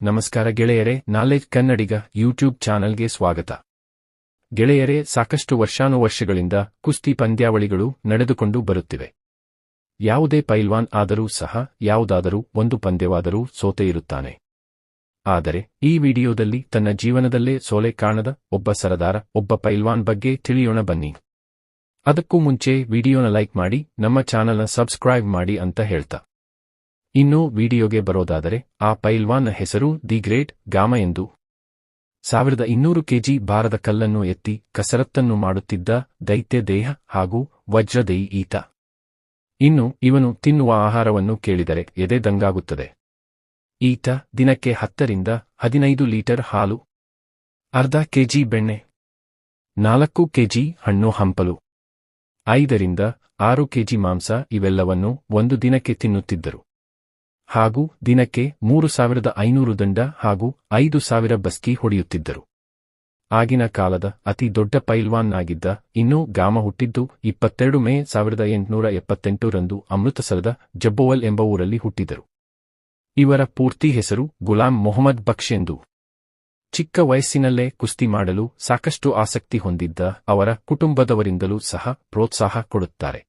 ನಮಸ್ಕಾರ ಗೆಳೆಯರೇ, ನಾಲೆಜ್ ಕನ್ನಡಿಗ ಯೂಟ್ಯೂಬ್ ಚಾನಲ್ಗೆ ಸ್ವಾಗತ. ಗೆಳೆಯರೇ, ಸಾಕಷ್ಟು ವರ್ಷಾನುವರ್ಷಗಳಿಂದ ಕುಸ್ತಿ ಪಂದ್ಯಾವಳಿಗಳು ನಡೆದುಕೊಂಡು ಬರುತ್ತಿವೆ. ಯಾವುದೇ ಪೈಲ್ವಾನ್ ಆದರೂ ಸಹ ಯಾವುದಾದರೂ ಒಂದು ಪಂದ್ಯವಾದರೂ ಸೋತೇ ಇರುತ್ತಾನೆ. ಆದರೆ ಈ ವಿಡಿಯೋದಲ್ಲಿ ತನ್ನ ಜೀವನದಲ್ಲೇ ಸೋಲೆ ಕಾಣದ ಒಬ್ಬ ಸರದಾರ, ಒಬ್ಬ ಪೈಲ್ವಾನ್ ಬಗ್ಗೆ ತಿಳಿಯೋಣ ಬನ್ನಿ. ಅದಕ್ಕೂ ಮುಂಚೆ ವಿಡಿಯೋನ ಲೈಕ್ ಮಾಡಿ, ನಮ್ಮ ಚಾನಲ್ನ ಸಬ್ಸ್ಕ್ರೈಬ್ ಮಾಡಿ ಅಂತ ಹೇಳ್ತಾ ಇನ್ನು ವಿಡಿಯೋಗೆ ಬರೋದಾದರೆ, ಆ ಪೈಲ್ವಾನ್ನ ಹೆಸರು ದಿ ಗ್ರೇಟ್ ಗಾಮ ಎಂದು. 1200 ಕೆಜಿ ಭಾರದ ಕಲ್ಲನ್ನು ಎತ್ತಿ ಕಸರತ್ತನ್ನು ಮಾಡುತ್ತಿದ್ದ ದೈತ್ಯ ದೇಹ ಹಾಗೂ ವಜ್ರದೇಹಿ ಈತ. ಇನ್ನು ಇವನು ತಿನ್ನುವ ಆಹಾರವನ್ನು ಕೇಳಿದರೆ ಎದೆ ದಂಗಾಗುತ್ತದೆ. ಈತ ದಿನಕ್ಕೆ 10 ರಿಂದ 15 ಲೀಟರ್ ಹಾಲು, ಅರ್ಧ ಕೆಜಿ ಬೆಣ್ಣೆ, 4 ಕೆಜಿ ಹಣ್ಣು ಹಂಪಲು, 5 ರಿಂದ 6 ಕೆಜಿ ಮಾಂಸ ಇವೆಲ್ಲವನ್ನೂ ಒಂದು ದಿನಕ್ಕೆ ತಿನ್ನುತ್ತಿದ್ದರು. ಹಾಗೂ ದಿನಕ್ಕೆ 3500 ದಂಡ ಹಾಗೂ 5000 ಬಸ್ಕಿ ಹೊಡೆಯುತ್ತಿದ್ದರು. ಆಗಿನ ಕಾಲದ ಅತಿ ದೊಡ್ಡ ಪೈಲ್ವಾನ್ ಆಗಿದ್ದ ಇನ್ನೂ ಗಾಮ ಹುಟ್ಟಿದ್ದು 22 ಮೇ 1878 ರಂದು ಅಮೃತಸರದ ಜಬ್ಬೋವಲ್ ಎಂಬ ಊರಲ್ಲಿ ಹುಟ್ಟಿದರು. ಇವರ ಪೂರ್ತಿ ಹೆಸರು ಗುಲಾಂ ಮೊಹಮ್ಮದ್ ಬಕ್ಷ್ ಎಂದು. ಚಿಕ್ಕ ವಯಸ್ಸಿನಲ್ಲೇ ಕುಸ್ತಿ ಮಾಡಲು ಸಾಕಷ್ಟು ಆಸಕ್ತಿ ಹೊಂದಿದ್ದ ಅವರ ಕುಟುಂಬದವರಿಂದಲೂ ಸಹ ಪ್ರೋತ್ಸಾಹ ಕೊಡುತ್ತಾರೆ.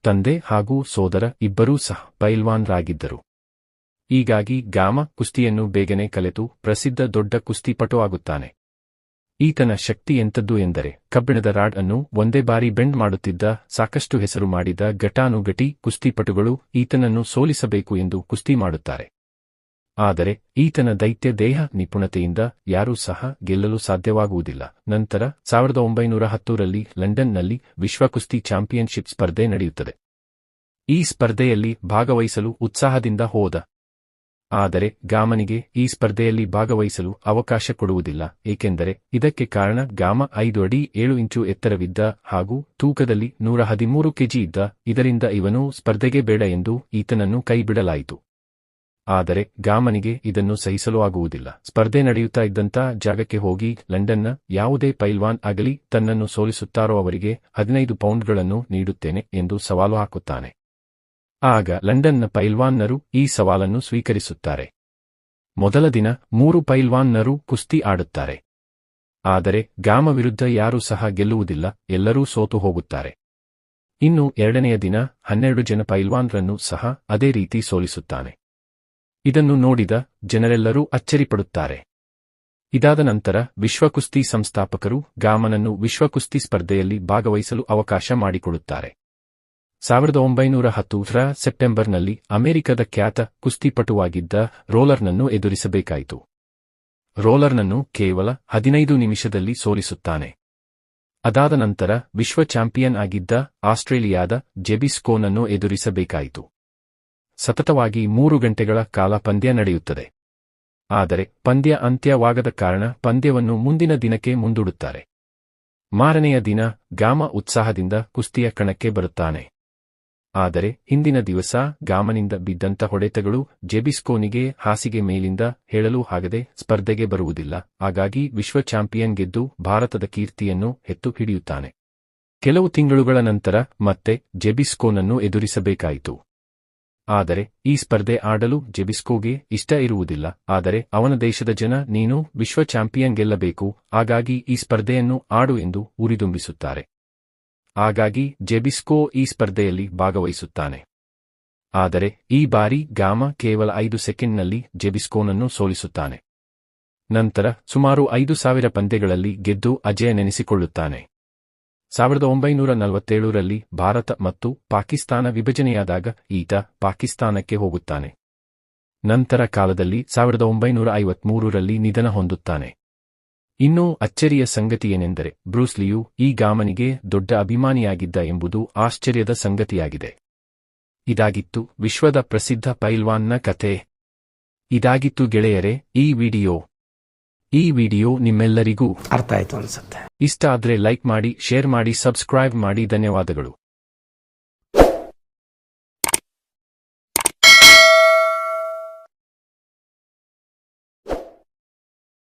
ತಂದೆ ಹಾಗೂ ಸೋದರ ಇಬ್ಬರೂ ಸಹ ಪೈಲ್ವಾನ್ರಾಗಿದ್ದರು. ಹೀಗಾಗಿ ಗಾಮ ಕುಸ್ತಿಯನ್ನು ಬೇಗನೆ ಕಲಿತು ಪ್ರಸಿದ್ಧ ದೊಡ್ಡ ಕುಸ್ತಿಪಟು ಆಗುತ್ತಾನೆ. ಈತನ ಶಕ್ತಿ ಎಂಥದ್ದು ಎಂದರೆ, ಕಬ್ಬಿಣದ ರಾಡ್ ಅನ್ನು ಒಂದೇ ಬಾರಿ ಬೆಂಡ್ ಮಾಡುತ್ತಿದ್ದ ಸಾಕಷ್ಟು ಹೆಸರು ಮಾಡಿದ ಘಟಾನುಘಟಿ ಕುಸ್ತಿಪಟುಗಳು ಈತನನ್ನು ಸೋಲಿಸಬೇಕು ಎಂದು ಕುಸ್ತಿ ಮಾಡುತ್ತಾರೆ. ಆದರೆ ಈತನ ದೈತ್ಯ ದೇಹ ನಿಪುಣತೆಯಿಂದ ಯಾರೂ ಸಹ ಗೆಲ್ಲಲು ಸಾಧ್ಯವಾಗುವುದಿಲ್ಲ. ನಂತರ 1910 ರಲ್ಲಿ ಲಂಡನ್ನಲ್ಲಿ ವಿಶ್ವ ಕುಸ್ತಿ ಚಾಂಪಿಯನ್ಶಿಪ್ ಸ್ಪರ್ಧೆ ನಡೆಯುತ್ತದೆ. ಈ ಸ್ಪರ್ಧೆಯಲ್ಲಿ ಭಾಗವಹಿಸಲು ಉತ್ಸಾಹದಿಂದ ಹೋದ. ಆದರೆ ಗಾಮನಿಗೆ ಈ ಸ್ಪರ್ಧೆಯಲ್ಲಿ ಭಾಗವಹಿಸಲು ಅವಕಾಶ ಕೊಡುವುದಿಲ್ಲ, ಏಕೆಂದರೆ ಇದಕ್ಕೆ ಕಾರಣ ಗಾಮ 5 ಅಡಿ 7 ಇಂಚು ಎತ್ತರವಿದ್ದ ಹಾಗೂ ತೂಕದಲ್ಲಿ 113 ಕೆಜಿ ಇದ್ದ. ಇದರಿಂದ ಇವನು ಸ್ಪರ್ಧೆಗೆ ಬೇಡ ಎಂದು ಈತನನ್ನು ಕೈಬಿಡಲಾಯಿತು. ಆದರೆ ಗಾಮನಿಗೆ ಇದನ್ನು ಸಹಿಸಲು ಆಗುವುದಿಲ್ಲ. ಸ್ಪರ್ಧೆ ನಡೆಯುತ್ತಾ ಇದ್ದಂಥ ಜಾಗಕ್ಕೆ ಹೋಗಿ ಲಂಡನ್ನ ಯಾವುದೇ ಪೈಲ್ವಾನ್ ಆಗಲಿ ತನ್ನನ್ನು ಸೋಲಿಸುತ್ತಾರೋ ಅವರಿಗೆ 15 ಪೌಂಡ್ಗಳನ್ನು ನೀಡುತ್ತೇನೆ ಎಂದು ಸವಾಲು ಹಾಕುತ್ತಾನೆ. ಆಗ ಲಂಡನ್ನ ಪೈಲ್ವಾನ್ನರು ಈ ಸವಾಲನ್ನು ಸ್ವೀಕರಿಸುತ್ತಾರೆ. ಮೊದಲ ದಿನ 3 ಪೈಲ್ವಾನ್ನರು ಕುಸ್ತಿ ಆಡುತ್ತಾರೆ. ಆದರೆ ಗಾಮ ವಿರುದ್ಧ ಯಾರೂ ಸಹ ಗೆಲ್ಲುವುದಿಲ್ಲ, ಎಲ್ಲರೂ ಸೋತು ಹೋಗುತ್ತಾರೆ. ಇನ್ನು 2ನೆಯ ದಿನ 12 ಜನ ಪೈಲ್ವಾನ್ರನ್ನು ಸಹ ಅದೇ ರೀತಿ ಸೋಲಿಸುತ್ತಾನೆ. ಇದನ್ನು ನೋಡಿದ ಜನರೆಲ್ಲರೂ ಅಚ್ಚರಿಪಡುತ್ತಾರೆ. ಇದಾದ ನಂತರ ವಿಶ್ವ ಕುಸ್ತಿ ಸಂಸ್ಥಾಪಕರು ಗಾಮನನ್ನು ವಿಶ್ವ ಕುಸ್ತಿ ಸ್ಪರ್ಧೆಯಲ್ಲಿ ಭಾಗವಹಿಸಲು ಅವಕಾಶ ಮಾಡಿಕೊಡುತ್ತಾರೆ. 1910 ರ ಸೆಪ್ಟೆಂಬರ್ನಲ್ಲಿ ಅಮೆರಿಕದ ಖ್ಯಾತ ಕುಸ್ತಿಪಟುವಾಗಿದ್ದ ರೋಲರ್ನನ್ನು ಎದುರಿಸಬೇಕಾಯಿತು. ರೋಲರ್ನನ್ನು ಕೇವಲ 15 ನಿಮಿಷದಲ್ಲಿ ಸೋಲಿಸುತ್ತಾನೆ. ಅದಾದ ನಂತರ ವಿಶ್ವ ಚಾಂಪಿಯನ್ ಆಗಿದ್ದ ಆಸ್ಟ್ರೇಲಿಯಾದ ಜೆಬಿಸ್ಕೋನನ್ನು ಎದುರಿಸಬೇಕಾಯಿತು. ಸತತವಾಗಿ 3 ಗಂಟೆಗಳ ಕಾಲ ಪಂದ್ಯ ನಡೆಯುತ್ತದೆ. ಆದರೆ ಪಂದ್ಯ ಅಂತ್ಯವಾಗದ ಕಾರಣ ಪಂದ್ಯವನ್ನು ಮುಂದಿನ ದಿನಕ್ಕೆ ಮುಂದೂಡುತ್ತಾರೆ. ಮಾರನೆಯ ದಿನ ಗಾಮ ಉತ್ಸಾಹದಿಂದ ಕುಸ್ತಿಯ ಕಣಕ್ಕೆ ಬರುತ್ತಾನೆ. ಆದರೆ ಹಿಂದಿನ ದಿವಸ ಗಾಮನಿಂದ ಬಿದ್ದಂಥ ಹೊಡೆತಗಳು ಜೆಬಿಸ್ಕೋನಿಗೆ ಹಾಸಿಗೆ ಮೇಲಿಂದ ಹೇಳಲು ಆಗದೆ ಸ್ಪರ್ಧೆಗೆ ಬರುವುದಿಲ್ಲ. ಹಾಗಾಗಿ ವಿಶ್ವ ಚಾಂಪಿಯನ್ ಗೆದ್ದು ಭಾರತದ ಕೀರ್ತಿಯನ್ನು ಎತ್ತು ಹಿಡಿಯುತ್ತಾನೆ. ಕೆಲವು ತಿಂಗಳುಗಳ ನಂತರ ಮತ್ತೆ ಜೆಬಿಸ್ಕೋನನ್ನು ಎದುರಿಸಬೇಕಾಯಿತು. ಆದರೆ ಈ ಸ್ಪರ್ಧೆ ಆಡಲು ಜೆಬಿಸ್ಕೋಗೆ ಇಷ್ಟ ಇರುವುದಿಲ್ಲ. ಆದರೆ ಅವನ ದೇಶದ ಜನ ನೀನು ವಿಶ್ವ ಚಾಂಪಿಯನ್ ಗೆಲ್ಲಬೇಕು, ಹಾಗಾಗಿ ಈ ಸ್ಪರ್ಧೆಯನ್ನು ಆಡು ಎಂದು ಉರಿದುಂಬಿಸುತ್ತಾರೆ. ಹಾಗಾಗಿ ಜೆಬಿಸ್ಕೋ ಈ ಸ್ಪರ್ಧೆಯಲ್ಲಿ ಭಾಗವಹಿಸುತ್ತಾನೆ. ಆದರೆ ಈ ಬಾರಿ ಗಾಮ ಕೇವಲ 5 ಸೆಕೆಂಡ್ನಲ್ಲಿ ಜೆಬಿಸ್ಕೋನನ್ನು ಸೋಲಿಸುತ್ತಾನೆ. ನಂತರ ಸುಮಾರು 5000 ಪಂದ್ಯಗಳಲ್ಲಿ ಗೆದ್ದು ಅಜೇಯ ನೆನೆಸಿಕೊಳ್ಳುತ್ತಾನೆ. 1947 ರಲ್ಲಿ ಭಾರತ ಮತ್ತು ಪಾಕಿಸ್ತಾನ ವಿಭಜನೆಯಾದಾಗ ಈತ ಪಾಕಿಸ್ತಾನಕ್ಕೆ ಹೋಗುತ್ತಾನೆ. ನಂತರ ಕಾಲದಲ್ಲಿ 1953 ರಲ್ಲಿ ನಿಧನ ಹೊಂದುತ್ತಾನೆ. ಇನ್ನೂ ಅಚ್ಚರಿಯ ಸಂಗತಿಯೇನೆಂದರೆ, ಬ್ರೂಸ್ ಲಿಯು ಈ ಗಾಮನಿಗೆ ದೊಡ್ಡ ಅಭಿಮಾನಿಯಾಗಿದ್ದ ಎಂಬುದು ಆಶ್ಚರ್ಯದ ಸಂಗತಿಯಾಗಿದೆ. ಇದಾಗಿತ್ತು ವಿಶ್ವದ ಪ್ರಸಿದ್ಧ ಪೈಲ್ವಾನ್ನ ಕಥೆ. ಇದಾಗಿತ್ತು ಗೆಳೆಯರೇ ಈ ವಿಡಿಯೋ ನಿಮ್ಮೆಲ್ಲರಿಗೂ ಅರ್ಥ ಆಯ್ತು ಅನ್ಸುತ್ತೆ. ಇಷ್ಟ ಆದ್ರೆ ಲೈಕ್ ಮಾಡಿ, ಶೇರ್ ಮಾಡಿ, ಸಬ್ಸ್ಕ್ರೈಬ್ ಮಾಡಿ. ಧನ್ಯವಾದಗಳು.